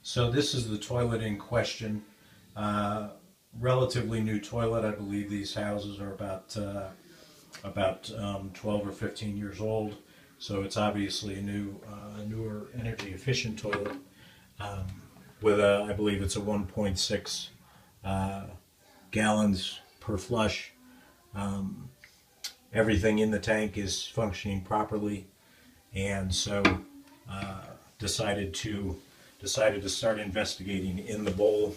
So this is the toilet in question. Relatively new toilet. I believe these houses are about 12 or 15 years old. So it's obviously a newer energy efficient toilet with I believe it's a 1.6 gallons per flush. Everything in the tank is functioning properly, and so decided to start investigating in the bowl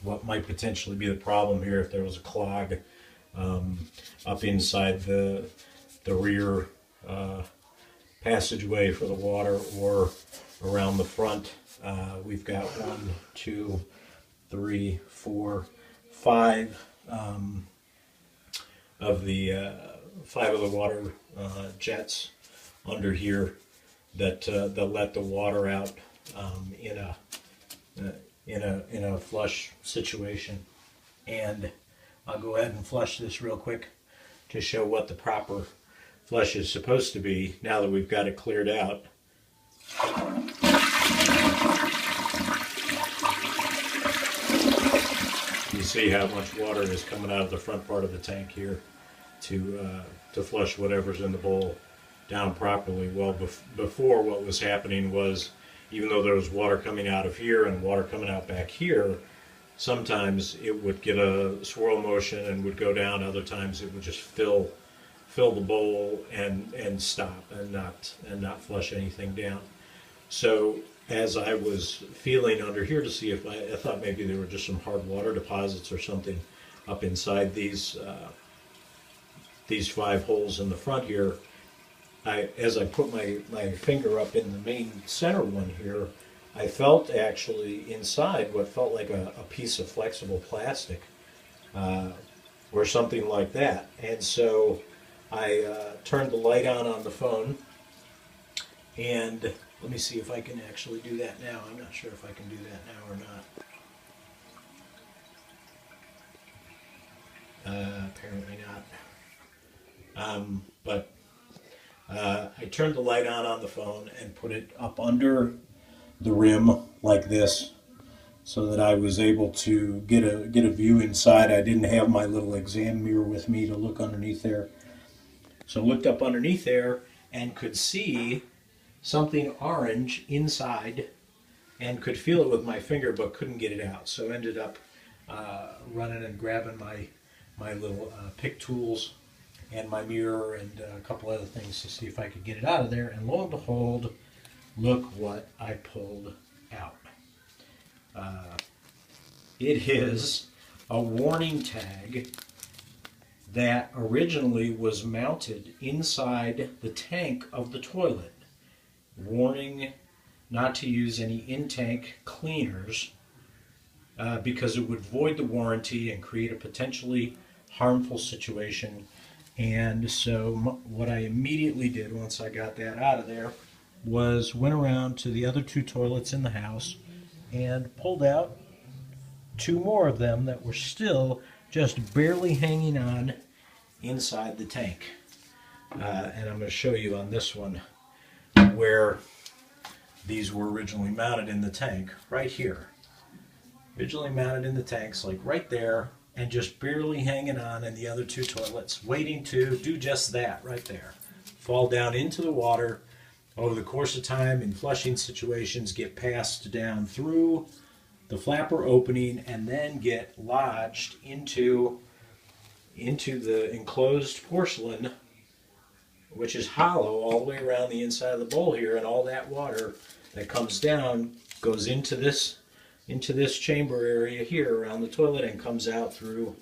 what might potentially be the problem here, if there was a clog up inside the rear passageway for the water or around the front. We've got 1, 2, 3, 4, 5 of the water jets under here that let the water out in a flush situation. And I'll go ahead and flush this real quick to show what the proper flush is supposed to be now that we've got it cleared out. You see how much water is coming out of the front part of the tank here to flush whatever's in the bowl down properly. Well, before, what was happening was, even though there was water coming out of here and water coming out back here, sometimes it would get a swirl motion and would go down. Other times it would just fill the bowl and stop and not flush anything down. So as I was feeling under here to see if I thought maybe there were just some hard water deposits or something up inside these 5 holes in the front here, as I put my finger up in the main center one here, I felt actually inside what felt like a piece of flexible plastic or something like that. And so I turned the light on the phone, and let me see if I can actually do that now. I'm not sure if I can do that now or not. Apparently not. But I turned the light on the phone and put it up under the rim like this, so that I was able to get a view inside. I didn't have my little exam mirror with me to look underneath there. So I looked up underneath there and could see something orange inside and could feel it with my finger but couldn't get it out. So ended up running and grabbing my little pick tools and my mirror and a couple other things to see if I could get it out of there. And lo and behold, look what I pulled out. It is a warning tag that originally was mounted inside the tank of the toilet. Warning not to use any in-tank cleaners because it would void the warranty and create a potentially harmful situation. And so what I immediately did once I got that out of there was went around to the other 2 toilets in the house and pulled out 2 more of them that were still just barely hanging on inside the tank. And I'm going to show you on this one where these were originally mounted in the tank, right here. Originally mounted in the tanks, like right there, and just barely hanging on in the other 2 toilets, waiting to do just that right there. Fall down into the water over the course of time in flushing situations, get passed down through the flapper opening, and then get lodged into the enclosed porcelain, which is hollow all the way around the inside of the bowl here, and all that water that comes down goes into this chamber area here around the toilet and comes out through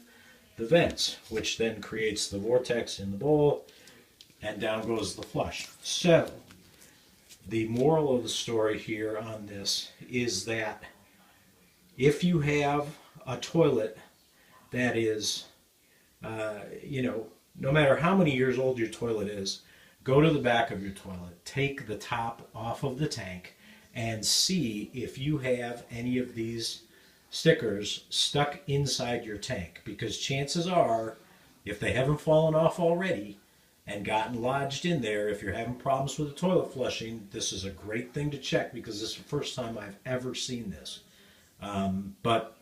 the vents, which then creates the vortex in the bowl, and down goes the flush. So the moral of the story here on this is that if you have a toilet that is, no matter how many years old your toilet is, go to the back of your toilet, take the top off of the tank, and see if you have any of these stickers stuck inside your tank. Because chances are, if they haven't fallen off already, and gotten lodged in there, if you're having problems with the toilet flushing, this is a great thing to check because this is the first time I've ever seen this. But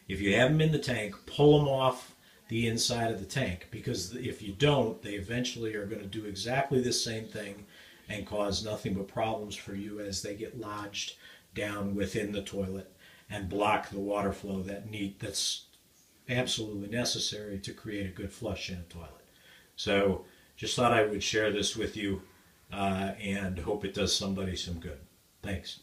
if you have them in the tank, pull them off the inside of the tank, because if you don't, they eventually are going to do exactly the same thing and cause nothing but problems for you as they get lodged down within the toilet and block the water flow that's absolutely necessary to create a good flush in a toilet. So just thought I would share this with you and hope it does somebody some good. Thanks.